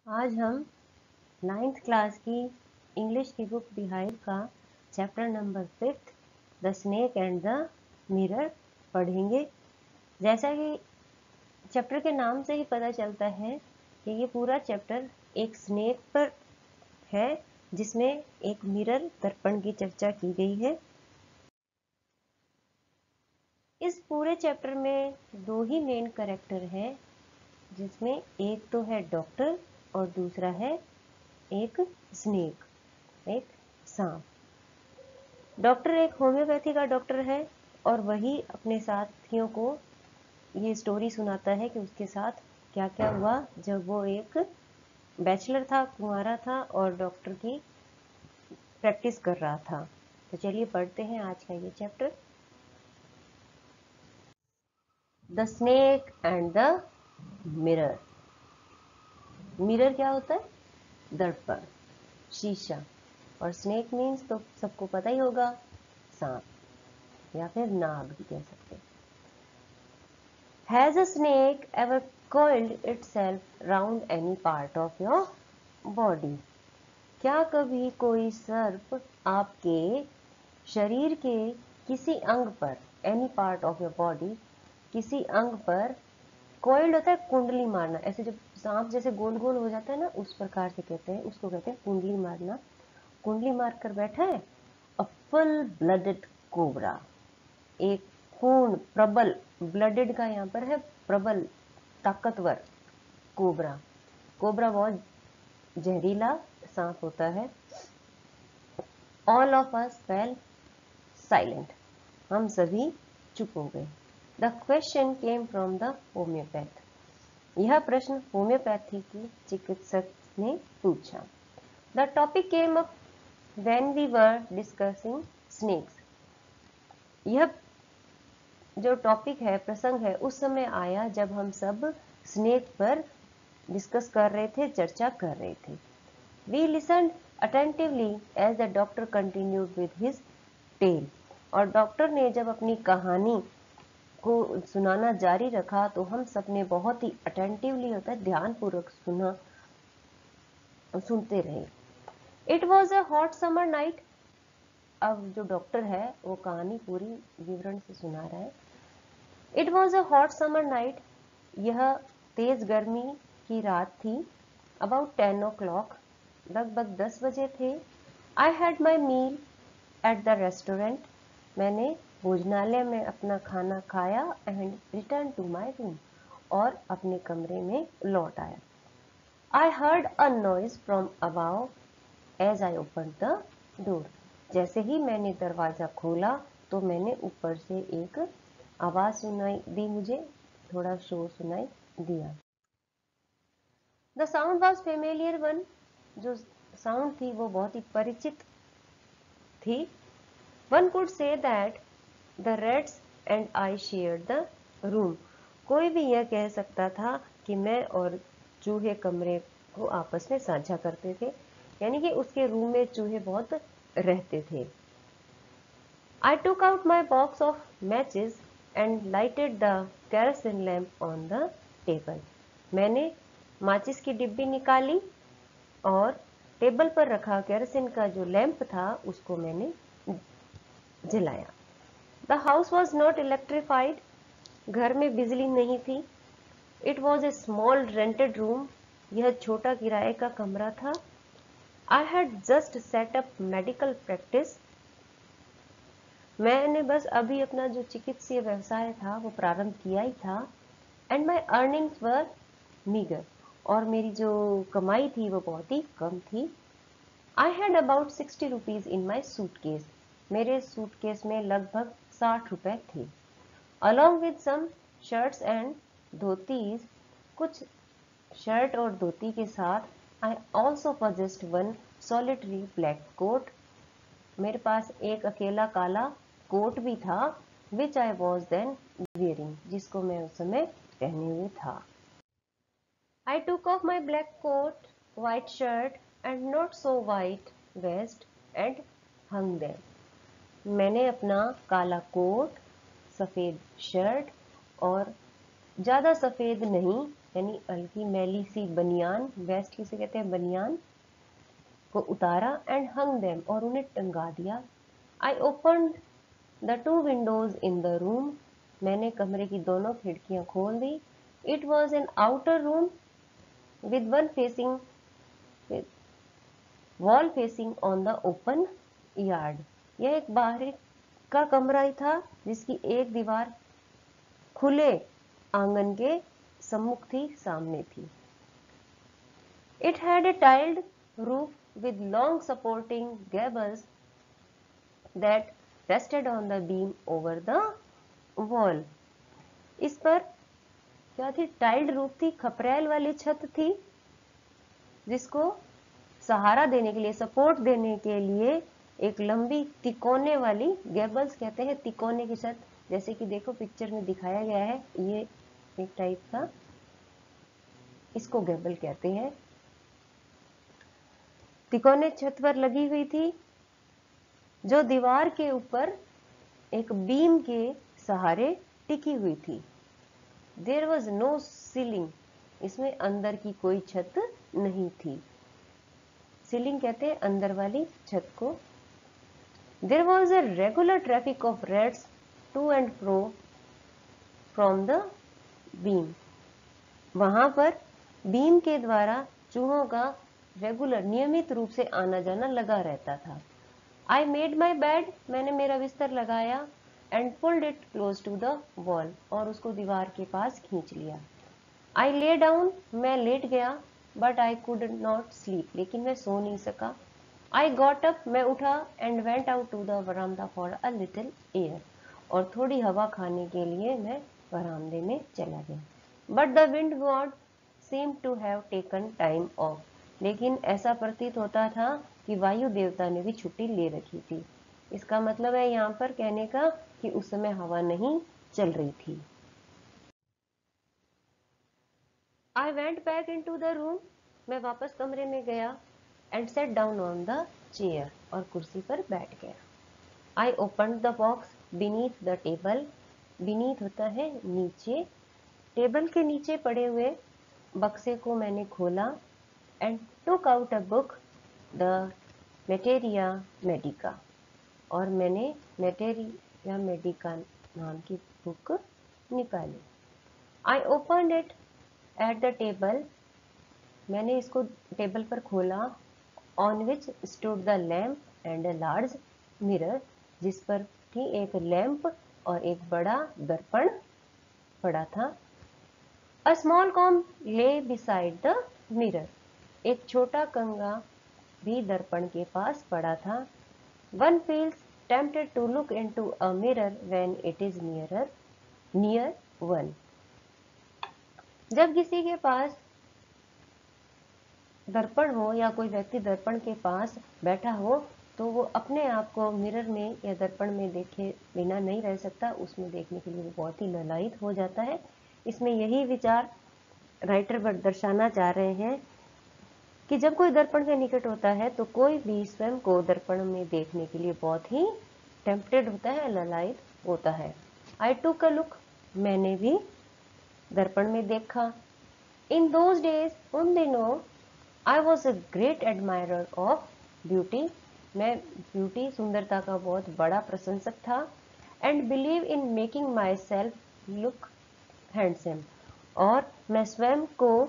आज हम 9th class की इंग्लिश की बुक बिहाइव का chapter number 5 the snake and the mirror पढ़ेंगे। जैसा कि चैप्टर के नाम से ही पता चलता है कि ये पूरा चैप्टर एक स्नेक पर है, जिसमें एक मिरर दर्पण की चर्चा की गई है। इस पूरे चैप्टर में दो ही मेन कैरेक्टर है, जिसमें एक तो है डॉक्टर और दूसरा है एक स्नेक, एक सांप। डॉक्टर एक होम्योपैथी का डॉक्टर है और वही अपने साथियों को ये स्टोरी सुनाता है कि उसके साथ क्या क्या हुआ जब वो एक बैचलर था, कुंवारा था और डॉक्टर की प्रैक्टिस कर रहा था। तो चलिए पढ़ते हैं आज का ये chapter, the snake and the mirror. Mirror क्या होता है? दर्पण, शीशा। और स्नेक मीन्स तो सबको पता ही होगा, सांप या फिर नाग भी कह सकते हैं। Has a snake ever coiled itself round any part of your body? क्या कभी कोई सर्प आपके शरीर के किसी अंग पर, any part of your body, किसी अंग पर, coiled होता है कुंडली मारना, ऐसे जब सांप जैसे गोल गोल हो जाता है ना, उस प्रकार से कहते हैं, उसको कहते हैं कुंडली मारना। कुंडली मार कर बैठा है। अ फुल ब्लडेड कोबरा, एक पूर्ण प्रबल, ब्लडेड का यहाँ पर है प्रबल, ताकतवर कोबरा। कोबरा बहुत जहरीला सांप होता है। All of us fell silent, हम सभी चुप हो गए। The question came from the homeopath, यह प्रश्न होम्योपैथी की चिकित्सक ने पूछा। The topic came up when we were discussing snakes, यह जो टॉपिक है, प्रसंग है, उस समय आया जब हम सब स्नेक पर डिस्कस कर रहे थे, चर्चा कर रहे थे। We listened attentively as the doctor continued with his tale, और डॉक्टर ने जब अपनी कहानी को सुनाना जारी रखा तो हम सब ने बहुत ही अटेंटिवली होता है ध्यानपूर्वक सुनते रहे। It was a hot summer night, अब जो डॉक्टर है वो कहानी पूरी विवरण से सुना रहा है। It was a hot summer night, यह तेज गर्मी की रात थी। अबाउट 10 o'clock, लगभग 10 बजे थे। I had my meal at the restaurant, मैंने भोजनालय में अपना खाना खाया। And return to my room, और अपने कमरे में लौट आया। I heard a noise from above as I open the door, जैसे ही मैंने दरवाजा खोला तो मैंने ऊपर से एक आवाज सुनाई दी, मुझे थोड़ा शोर सुनाई दिया। The sound was familiar one, जो साउंड थी वो बहुत ही परिचित थी। One could say that the Reds and I shared the room, कोई भी यह कह सकता था कि मैं और चूहे कमरे को आपस में साझा करते थे, यानी कि उसके रूम में चूहे बहुत रहते थे। I took out my box of matches and lighted the kerosene lamp on the table. मैंने माचिस की डिब्बी निकाली और टेबल पर रखा केरोसिन का जो लैंप था उसको मैंने जलाया। The house was not electrified, घर में बिजली नहीं थी। It was a small rented room, यह छोटा किराए का कमरा था। I had just set up medical practice, मैंने बस अभी अपना जो चिकित्सीय व्यवसाय था वो प्रारंभ किया ही था। And my earnings were meagre, और मेरी जो कमाई थी वो बहुत ही कम थी। I had about 60 rupees in my suitcase, मेरे सूटकेस में लगभग 60 रुपए थे। Along with some shirts and dhotis, कुछ शर्ट और धोती के साथ। I also possessed one solitary black coat, मेरे पास एक अकेला काला कोट भी था। Which I was then wearing, जिसको मैं उस समय पहने हुए था। I took off my black coat, white shirt and not so white waste and hung them, मैंने अपना काला कोट, सफेद शर्ट और ज्यादा सफेद नहीं, यानी हल्की मैली सी बनियान, वेस्ट किसे कहते हैं बनियान, को उतारा एंड हंग देम, और उन्हें टंगा दिया। I open the 2 windows in the room, मैंने कमरे की दोनों खिड़कियां खोल दी। It was an outer room with one facing wall facing on the open yard, यह एक बाहरी का कमरा ही था जिसकी एक दीवार खुले आंगन के सम्मुख थी, सामने थी। It had a tiled roof with long supporting gables that rested on the beam over the wall, इस पर क्या थी, टाइल्ड रूफ थी, खपरेल वाली छत थी, जिसको सहारा देने के लिए, सपोर्ट देने के लिए एक लंबी तिकोने वाली, गैबल्स कहते हैं तिकोने की छत, जैसे कि देखो पिक्चर में दिखाया गया है, ये एक टाइप का, इसको गैबल कहते हैं, तिकोने छत पर लगी हुई थी, जो दीवार के ऊपर एक बीम के सहारे टिकी हुई थी। देयर वॉज नो सीलिंग, इसमें अंदर की कोई छत नहीं थी, सीलिंग कहते हैं अंदर वाली छत को। There was a regular traffic of rats to and fro from the beam, वहां पर बीम के द्वारा चूहों का रेगुलर, नियमित रूप से आना जाना लगा रहता था। आई मेड माई बेड, मैंने मेरा बिस्तर लगाया, and pulled it close to the wall, और उसको दीवार के पास खींच लिया। आई ले डाउन, मैं लेट गया, but I could not sleep, लेकिन मैं सो नहीं सका। आई गॉट अप, मैं उठा, and went out to the veranda for a little air, और थोड़ी हवा खाने के लिए मैं वरामदे में चला गया। But the wind god seem to have taken time off, लेकिन ऐसा प्रतीत होता था कि वायु देवता ने भी छुट्टी ले रखी थी। इसका मतलब है यहाँ पर कहने का कि उस समय हवा नहीं चल रही थी। I went back in to the room, मैं वापस कमरे में गया, and set down on the chair, और कुर्सी पर बैठ गया। I open the box beneath the table, beneath होता है नीचे, टेबल के नीचे पड़े हुए बक्से को मैंने खोला, and took out a book, the materia medica, और मैंने मेटेरिया मेडिका नाम की बुक निकाली। I open it at the table, मैंने इसको टेबल पर खोला, on which stood the lamp and a large mirror, जिस पर थी एक लैंप और एक बड़ा दर्पण पड़ा था। A small comb lay beside the mirror, एक छोटा कंगा भी दर्पण के पास पड़ा था। One feels tempted to look into a mirror when it is near one, जब किसी के पास दर्पण हो या कोई व्यक्ति दर्पण के पास बैठा हो तो वो अपने आप को मिरर में या दर्पण में देखे बिना नहीं रह सकता, उसमें देखने के लिए वो बहुत ही ललायित हो जाता है। इसमें यही विचार राइटर दर्शाना चाह रहे हैं कि जब कोई दर्पण के निकट होता है तो कोई भी स्वयं को दर्पण में देखने के लिए बहुत ही टेम्प्टेड होता है, ललायित होता है। आई टुक अ लुक, मैंने भी दर्पण में देखा। इन दोज डेज, उन दिनों, I was a great admirer of beauty, मैं ब्यूटी, सुंदरता का बहुत बड़ा प्रशंसक था। And believe in making my self look handsome, और मैं स्वयं को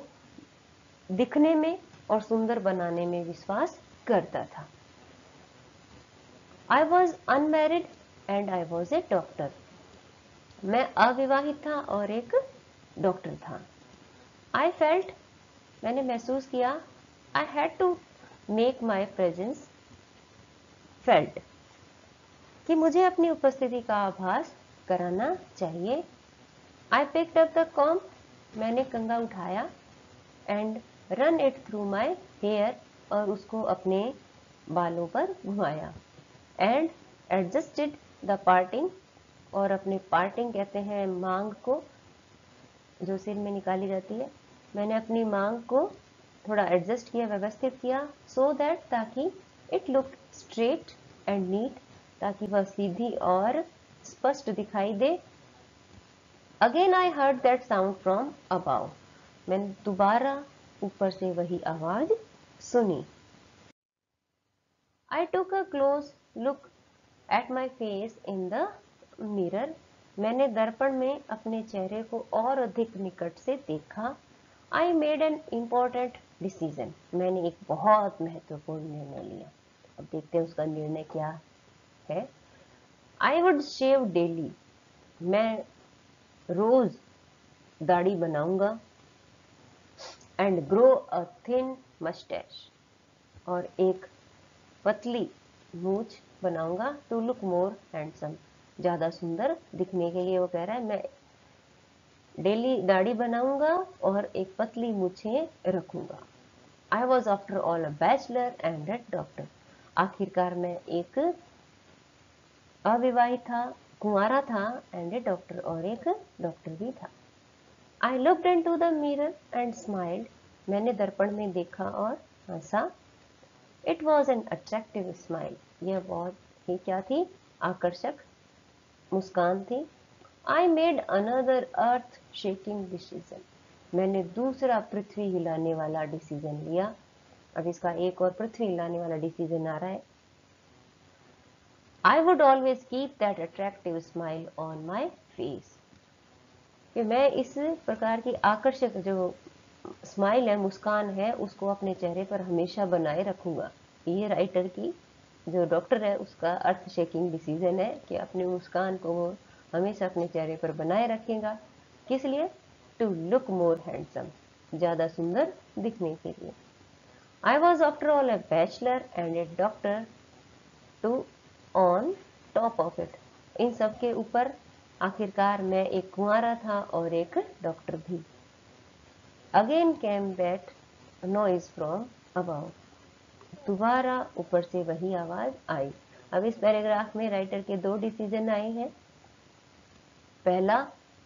दिखने में और सुंदर बनाने में विश्वास करता था। I was unmarried and I was a doctor, मैं अविवाहित था और एक डॉक्टर था। आई फेल्ट, मैंने महसूस किया, I had to make my presence felt, कि मुझे अपनी उपस्थिति का आभास कराना चाहिए। I picked up the comb, मैंने कंगा उठाया, and run it through my hair, और उसको अपने बालों पर घुमाया। एंड एडजस्टेड द पार्टिंग, और अपने पार्टिंग कहते हैं मांग को, जो सिर में निकाली जाती है, मैंने अपनी मांग को थोड़ा एडजस्ट किया, व्यवस्थित किया, सो दैट, ताकि it look straight and neat, ताकि वह सीधी और स्पष्ट दिखाई दे। Again I heard that sound from above, मैंने दोबारा ऊपर से वही आवाज सुनी। I took a close look at my face in the mirror. मैंने दर्पण में अपने चेहरे को और अधिक निकट से देखा। I made an important decision. मैंने एक बहुत महत्वपूर्ण निर्णय लिया। अब देखते हैं उसका निर्णय क्या है। I would shave daily. मैं रोज दाढ़ी बनाऊंगा। And grow a thin mustache. और एक पतली मूछ बनाऊंगा। टू लुक मोर हैंडसम, ज्यादा सुंदर दिखने के लिए वो कह रहा है मैं डेली दाढ़ी बनाऊंगा और एक पतली मूछें रखूंगा। आई was after all a bachelor and a doctor. आखिरकार मैं एक अविवाहित था, कुंवारा था, एंड ए डॉक्टर, और एक डॉक्टर भी था। I looked into the mirror and smiled. मैंने दर्पण में देखा और हंसा। It was an attractive smile. यह बहुत ही क्या थी, आकर्षक मुस्कान थी। I made another earth shaking decision. मैंने दूसरा पृथ्वी हिलाने वाला डिसीजन लिया। अब इसका एक और पृथ्वी हिलाने वाला डिसीजन आ रहा है। I would always keep that attractive smile on my face. कि मैं इस प्रकार की आकर्षक जो स्माइल है, मुस्कान है, उसको अपने चेहरे पर हमेशा बनाए रखूंगा। ये राइटर की जो डॉक्टर है उसका अर्थ शेकिंग डिसीजन है कि अपनी मुस्कान को वो हमेशा अपने चेहरे पर बनाए रखेगा। किस लिए? टू लुक मोर हैंडसम, ज्यादा सुंदर दिखने के लिए। I was after all a bachelor and a doctor too on top of it. इन सब के ऊपर आखिरकार मैं एक कुंवारा था और एक डॉक्टर भी। Again came that noise from above. दोबारा ऊपर से वही आवाज आई। अब इस पैराग्राफ में राइटर के दो डिसीजन आए हैं। पहला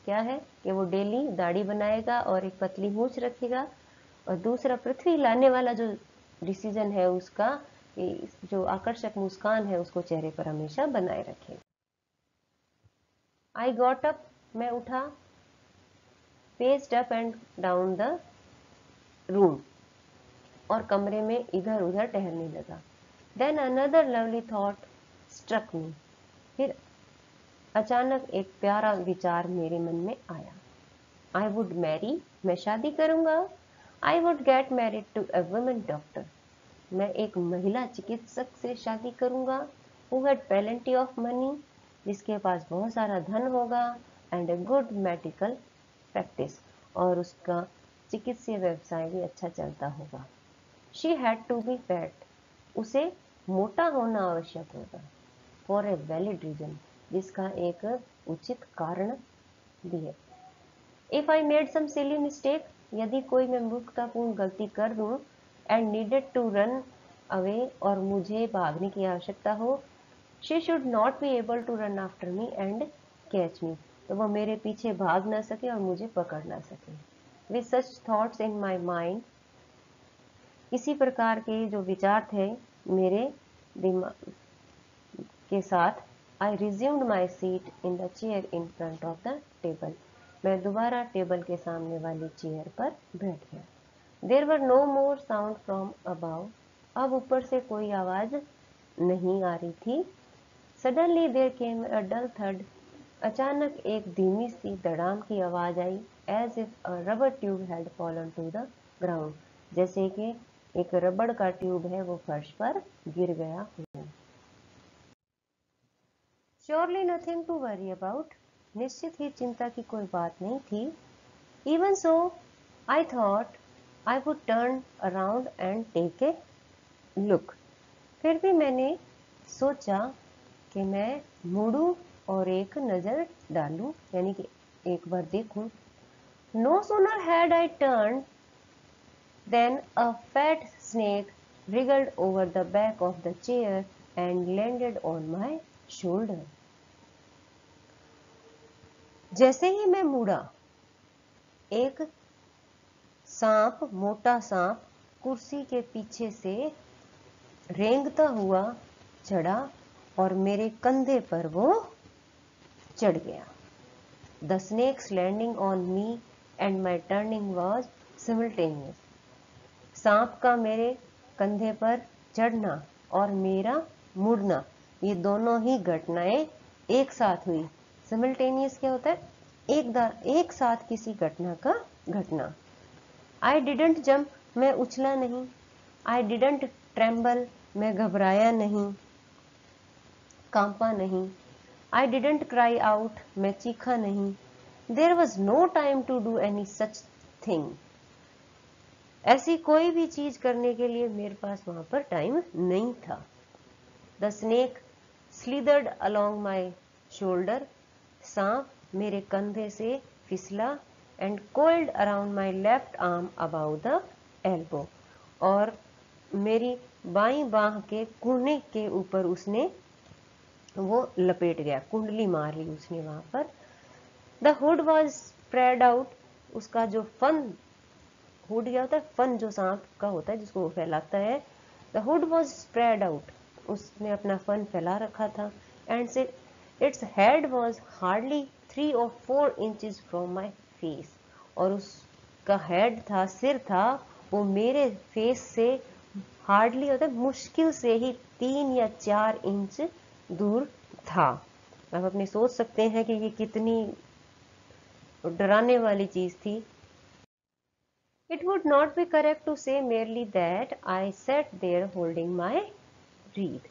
क्या है कि वो डेली दाढ़ी बनाएगा और एक पतली मूछ रखेगा, और दूसरा पृथ्वी लाने वाला जो डिसीजन है उसका जो आकर्षक मुस्कान है उसको चेहरे पर हमेशा बनाए रखेगा। आई गॉट अप, मैं उठा। Paced up and down the room, और कमरे में इधर उधर टहलने लगा। Then another lovely thought struck me. फिर अचानक एक प्यारा विचार मेरे मन में आया। आई वुड मैरी, मैं शादी करूंगा। I would get married to a women doctor, मैं एक महिला चिकित्सक से शादी करूंगा। Who had plenty of money, जिसके पास बहुत सारा धन होगा, and a good medical practice, और उसका चिकित्सीय व्यवसाय भी अच्छा चलता होगा। She had to be fat, उसे मोटा होना आवश्यक होगा। फॉर ए वैलिड रीजन, जिसका एक उचित कारण भी है। If I made some silly mistake, यदि कोई मैं मूर्खतापूर्ण गलती कर दूं, and needed to run away, और मुझे भागने की आवश्यकता हो, she should not be able to run after me and catch me, तो वह मेरे पीछे भाग ना सके और मुझे पकड़ ना सके। With such thoughts in my mind, इसी प्रकार के जो विचार थे मेरे दिमाग के साथ, I resumed my seat in the chair in front of the table, मैं दोबारा टेबल के सामने वाली चेयर पर बैठ गया। There were no more sound from above, अब ऊपर से कोई आवाज नहीं आ रही थी। सडनली देयर केम अ डल थड, अचानक एक धीमी सी धड़ाम की आवाज आई। As if a rubber tube had fallen to the ground, जैसे कि एक रबड़ का ट्यूब है वो फर्श पर गिर गया हो। Surely nothing to worry about, निश्चित ही चिंता की कोई बात नहीं थी। Even so I thought I would turn around and take a look, फिर भी मैंने सोचा कि मैं मुड़ूं और एक नजर डालूं, यानी कि एक बार देखूं। No sooner had I turn then a fat snake wriggled over the back of the chair and landed on my shoulder. जैसे ही मैं मुड़ा, एक सांप, मोटा सांप कुर्सी के पीछे से रेंगता हुआ चढ़ा और मेरे कंधे पर वो चढ़ गया। The snake's landing on me and my turning was simultaneous, सांप का मेरे कंधे पर चढ़ना और मेरा मुड़ना, ये दोनों ही घटनाएं एक साथ हुई। सिमल्टेनियस क्या होता है? एक साथ किसी घटना का घटना। आई डिडंट जंप, मैं उछला नहीं। आई डिडंट ट्रेम्बल, मैं घबराया नहीं, कांपा नहीं। आई डिडंट क्राई आउट, मैं चीखा नहीं। There was no time to do any such thing, ऐसी कोई भी चीज करने के लिए मेरे पास वहां पर टाइम नहीं था। The snake slithered along my shoulder, सांप मेरे कंधे से फिसला। And coiled around my left arm about the elbow, और मेरी बाईं बाह के कोहनी के ऊपर उसने वो लपेट गया, कुंडली मार ली उसने वहां पर। The hood was spread out, उसका जो फन, हुड क्या होता है? फन जो सांप का होता है जिसको वो फैलाता है। The hood was spread out, उसने अपना फन फैला रखा था। एंड से its head was hardly 3 or 4 inches from my face, और उसका हेड था, सिर था, वो मेरे फेस से हार्डली होता है मुश्किल से ही 3 या 4 इंच दूर था। आप अपनी सोच सकते हैं कि ये कितनी डराने वाली चीज थी। It would not be correct to say merely that I sat there holding my breath.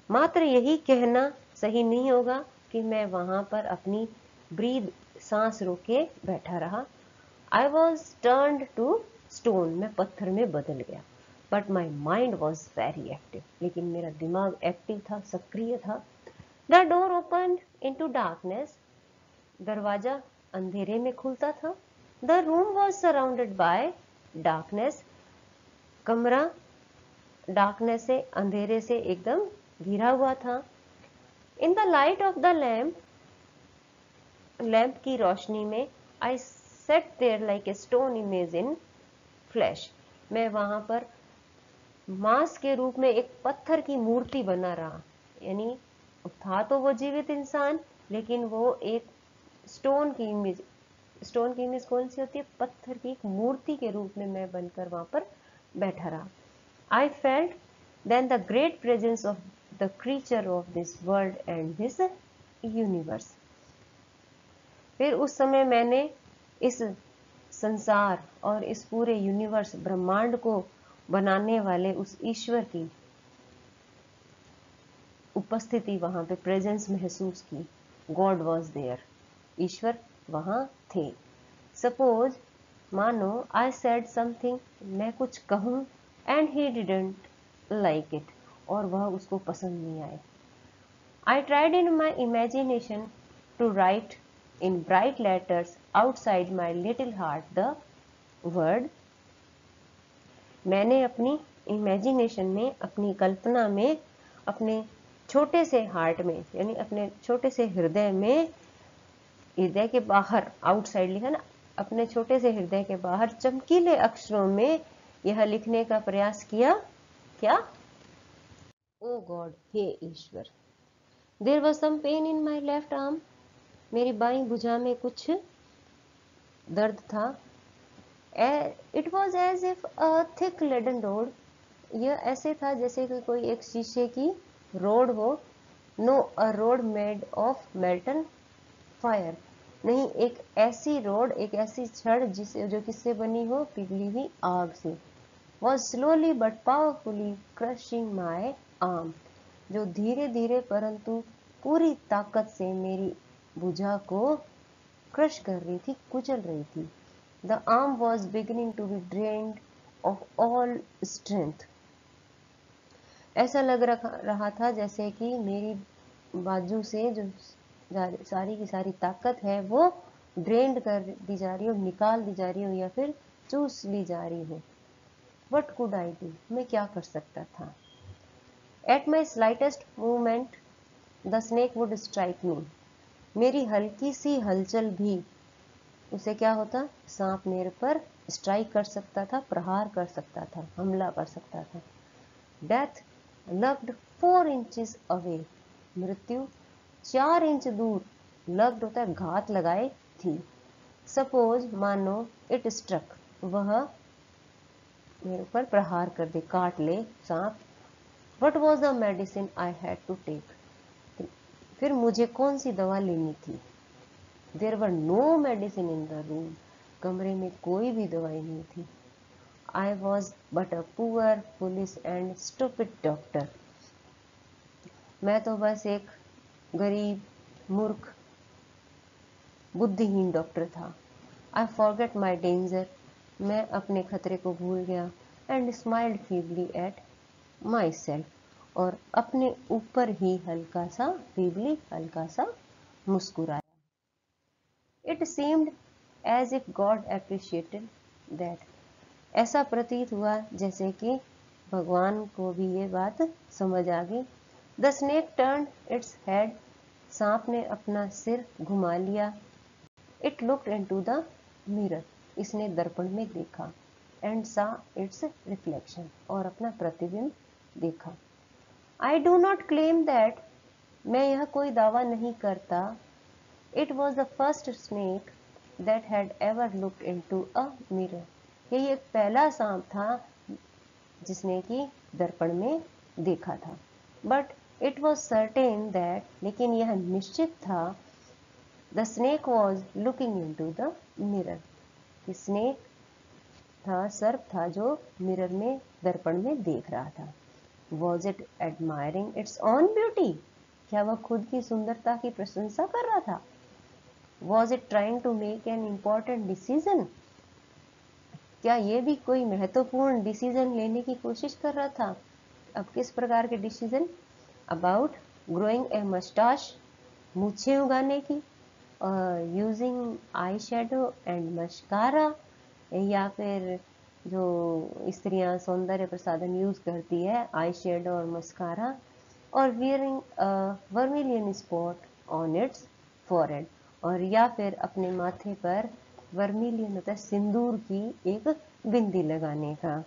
मात्र यही कहना सही नहीं होगा कि मैं वहां पर अपनी ब्रीद, सांस रोके बैठा रहा। I was turned to stone, मैं पत्थर में बदल गया। But my mind was very active, लेकिन मेरा दिमाग एक्टिव था, सक्रिय था। The door opened into darkness, दरवाजा अंधेरे में खुलता था। The room was surrounded by darkness, कमरा डार्कनेस से, अंधेरे से एकदम घिरा हुआ था। In the light of the lamp, lamp की रोशनी में, I sat there like a stone image in flash, मैं वहां पर मांस के रूप में एक पत्थर की मूर्ति बना रहा। यानी था तो वो जीवित इंसान, लेकिन वो एक स्टोन की इमेज, स्टोन की इमेज कौन सी होती है? पत्थर की एक मूर्ति के रूप में मैं बनकर वहां पर बैठा रहा। I felt then the great presence of the creature of this world and this universe, फिर उस समय मैंने इस संसार और इस पूरे यूनिवर्स, ब्रह्मांड को बनाने वाले उस ईश्वर की उपस्थिति, वहां पे प्रेजेंस महसूस की। गॉड वॉज देयर, ईश्वर वहां थे। सपोज, मानो, आई सेड समथिंग, मैं कुछ कहूं, and he didn't like it, और वह उसको पसंद नहीं आए। I tried in my imagination to write in bright letters outside my little heart the word, मैंने अपनी इमेजिनेशन में, अपनी कल्पना में, अपने छोटे से हार्ट में, यानी अपने छोटे से हृदय में, हृदय के बाहर, आउटसाइड लिखा ना, अपने छोटे से हृदय के बाहर चमकीले अक्षरों में यह लिखने का प्रयास किया। क्या? ओ गॉड, हे ईश्वर। There was some pain in my left arm, मेरी बाईं भुजा में कुछ दर्द था। It was as if a thick laden rod, यह ऐसे था जैसे कि कोई एक शीशे की रोड हो। No, a rod made of molten fire, नहीं, एक ऐसी रोड, एक ऐसी छड़ जिसे, जो किससे बनी हो? पिघली हुई आग से। Was slowly but powerfully crushing my arm, जो धीरे धीरे परंतु पूरी ताकत से मेरी भुजा को क्रश कर रही थी, कुचल रही थी। The arm was beginning to be drained of all strength, ऐसा लग रहा था जैसे कि मेरी बाजू से जो सारी की सारी ताकत है वो ड्रेन्ड कर दी जा रही हो, निकाल दी जा रही हो, या फिर चूस ली जा रही हो। वट कुड आई डू, मैं क्या कर सकता था? At my slightest movement the snake would strike मी, मेरी हल्की सी हलचल भी उसे क्या होता? सांप मेरे पर स्ट्राइक कर सकता था, प्रहार कर सकता था, हमला कर सकता था। डेथ लग्ड 4 inches अवे, मृत्यु 4 इंच दूर, लग्ड होता है घात लगाए, थी। सपोज, मानो, इट स्ट्रक, वह मेरे ऊपर प्रहार कर दे, काट ले सांप। What was the medicine I had to take, फिर मुझे कौन सी दवा लेनी थी। There were no medicine in the room, कमरे में कोई भी दवाई नहीं थी। I was but a poor police and stupid doctor, मैं तो बस एक गरीब मूर्ख बुद्धिहीन डॉक्टर था। आई फॉरगेट माई डेंजर, मैं अपने खतरे को भूल गया। And smiled feebly at my self, और अपने ऊपर ही हल्का सा फीबली हल्का सा मुस्कुराया। It seemed as if god appreciated that, ऐसा प्रतीत हुआ जैसे कि भगवान को भी ये बात समझ आ गई। The snake turn its head, सांप ने अपना सिर घुमा लिया। It looked into the mirror, इसने दर्पण में देखा। एंड सा इट्स रिफ्लेक्शन, और अपना प्रतिबिंब देखा। I do not claim that, मैं यह कोई दावा नहीं करता। It was the first snake that had ever looked into a mirror, यही एक पहला सांप था जिसने कि दर्पण में देखा था। But it was certain that, लेकिन यह निश्चित था, the snake was looking into the mirror, snake था, सर्प था जो मिरर में दर्पण में देख रहा था। Was it admiring it's on beauty, क्या वह खुद की सुंदरता की प्रशंसा कर रहा था। Was it trying to make an important decision, क्या ये भी कोई महत्वपूर्ण डिसीजन लेने की कोशिश कर रहा था। अब किस प्रकार के डिसीजन, अबाउट ग्रोइंग ए मस्टाश, मूछें उगाने की, using eye shadow and mascara, या फिर जो स्त्रियां सौंदर्य प्रसाधन यूज करती है आई शेडो और मस्कारा, और wearing vermilion spot on it's forehead, और या फिर अपने माथे पर वर्मिलियन होता है सिंदूर की एक बिंदी लगाने का।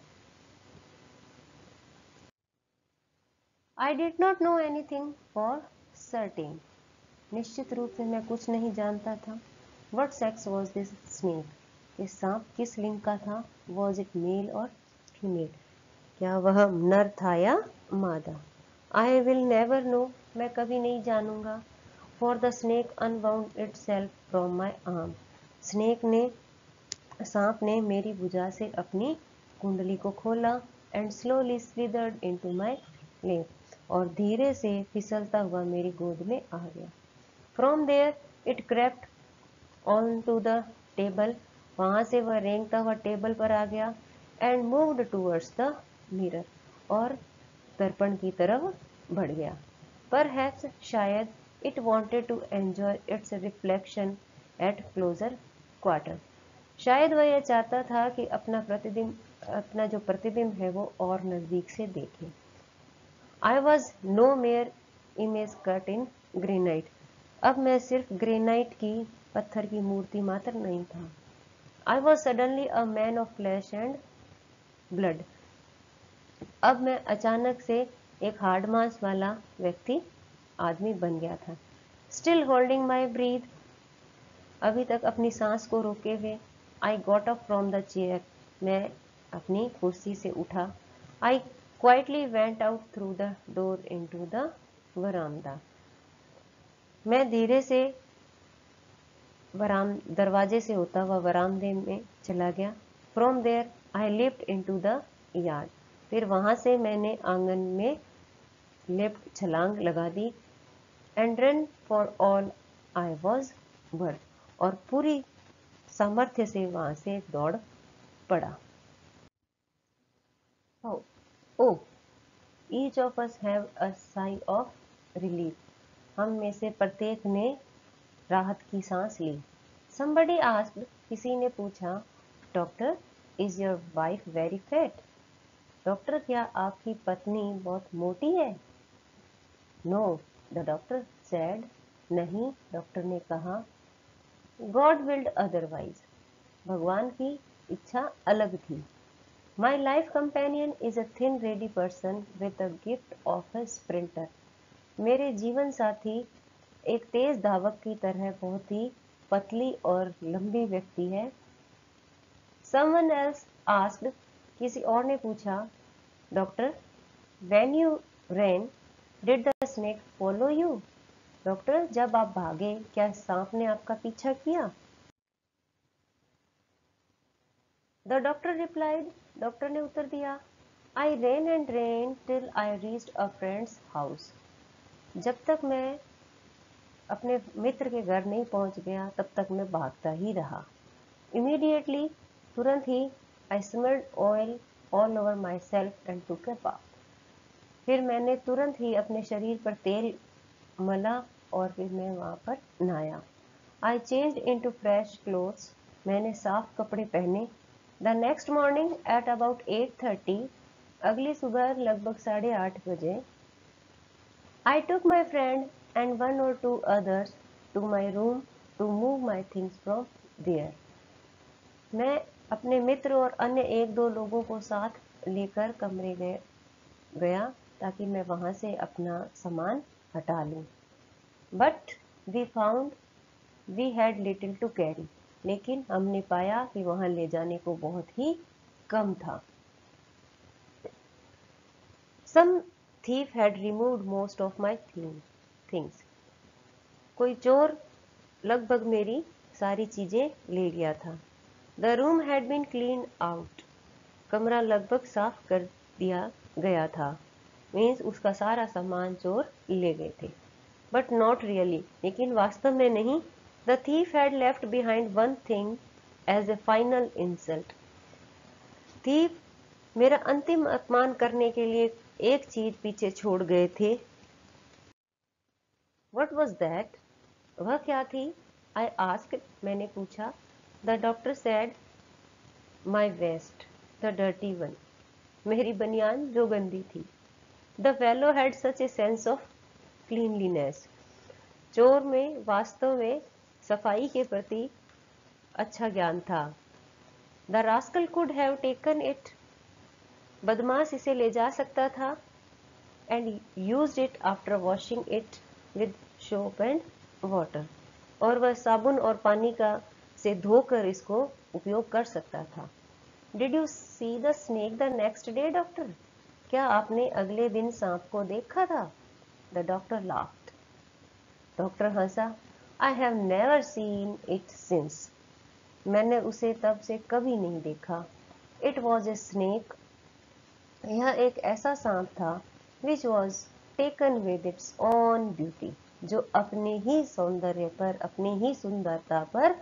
I did not know anything for certain, निश्चित रूप से मैं कुछ नहीं जानता था। What sex was this snake, ये सांप किस लिंग का था। वॉज इट मेल और फीमेल, क्या वह नर था या मादा। आई विल नेवर नो, मैं कभी नहीं जानूंगा। For the snake unbound itself from my arm, snake ने सांप ने मेरी भुजा से अपनी कुंडली को खोला। एंड स्लोली स्लिदर्ड इनटू माई लेप, और धीरे से फिसलता हुआ मेरी गोद में आ गया। From there it crept on to the table, वहां से वह रेंगता हुआ टेबल पर आ गया। And moved towards the mirror, और दर्पण की तरफ बढ़ गया। परहैप्स, शायद, it wanted to enjoy its reflection at closer quarter, शायद वह यह चाहता था कि अपना जो प्रतिबिंब है वो और नजदीक से देखे। I was no mere image cut in granite, अब मैं सिर्फ ग्रेनाइट की पत्थर की मूर्ति मात्र नहीं था। I was suddenly a man of flash and blood, अब मैं अचानक से एक हार्ड मांस वाला व्यक्ति आदमी बन गया था। स्टिल होल्डिंग माई ब्रीथ, अभी तक अपनी सांस को रोके हुए। I got up from the chair, मैं अपनी कुर्सी से उठा। I quietly went out through the door into the veranda, मैं धीरे से दरवाजे से होता हुआ वरामदे में चला गया। From there I lift into the yard, फिर वहां से मैंने आंगन में लेफ्ट छलांग लगा दी। And run for all I was worth, और पूरी सामर्थ्य से वहां से दौड़ पड़ा। Oh, each of us have a sigh of relief, हम में से प्रत्येक ने राहत की सांस ली। Somebody asked, किसी ने पूछा, doctor, is your wife very fat, doctor क्या आपकी पत्नी बहुत मोटी है। नो, द डॉक्टर सेड, नहीं, डॉक्टर ने कहा। गॉड विल्ड अदरवाइज, भगवान की इच्छा अलग थी। My life companion is a thin ready person with the gift of a sprinter, मेरे जीवन साथी एक तेज धावक की तरह बहुत ही पतली और लंबी व्यक्ति है। Someone else asked, किसी और ने पूछा, doctor, when you ran, did the snake follow you? Doctor, जब आप भागे क्या सांप ने आपका पीछा किया? The doctor replied, डॉक्टर ने उत्तर दिया, I ran and ran till I reached a friend's house. जब तक मैं अपने मित्र के घर नहीं पहुंच गया तब तक मैं भागता ही रहा. Immediately, तुरंत ही, I smelled oil all over myself and took a bath. फिर मैंने तुरंत ही अपने शरीर पर तेल मला और फिर मैं वहां पर नहाया. I changed into fresh clothes. मैंने साफ कपड़े पहने. The next morning at about 8:30, अगली सुबह लगभग 8:30 बजे, I took my friend and one or two others to my room to move my things from there. मैं अपने मित्र और अन्य एक दो लोगों को साथ लेकर कमरे गया ताकि मैं वहां से अपना सामान हटा लूं. But we found we had little to carry. लेकिन हमने पाया कि वहां ले जाने को बहुत ही कम था. Some thief had removed most of my things. कोई चोर लगभग मेरी सारी चीजें ले गया था. The room had been cleaned out. कमरा लगभग साफ कर दिया गया था. मीन्स उसका सारा सामान चोर ले गए थे. But not really. लेकिन वास्तव में नहीं. The thief had left behind one thing as a final insult. Thief मेरा अंतिम अपमान करने के लिए एक चीज पीछे छोड़ गए थे. What was that? वह क्या थी? I asked. मैंने पूछा. The doctor said, my vest, the dirty one. मेरी बनियान जो गंदी थी. The fellow had such a sense of cleanliness. चोर में वास्तव में सफाई के प्रति अच्छा ज्ञान था. The rascal could have taken it. बदमाश इसे ले जा सकता था. And used it after washing it with soap and water. और वह साबुन और पानी का से धोकर इसको उपयोग कर सकता था. Did you see the snake the next day, doctor? क्या आपने अगले दिन सांप को देखा था? The doctor laughed. Doctor Hansa. I have never seen it since. मैंने उसे तब से कभी नहीं देखा. It was a snake. यह एक ऐसा सांप था. Which was taken with its own beauty. जो अपने ही सौंदर्य पर, अपनी ही सुंदरता पर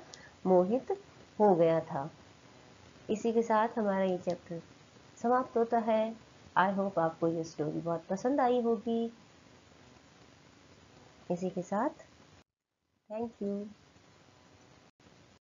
मोहित हो गया था. इसी के साथ हमारा ये चैप्टर समाप्त होता है. आई होप आपको ये स्टोरी बहुत पसंद आई होगी. इसी के साथ थैंक यू.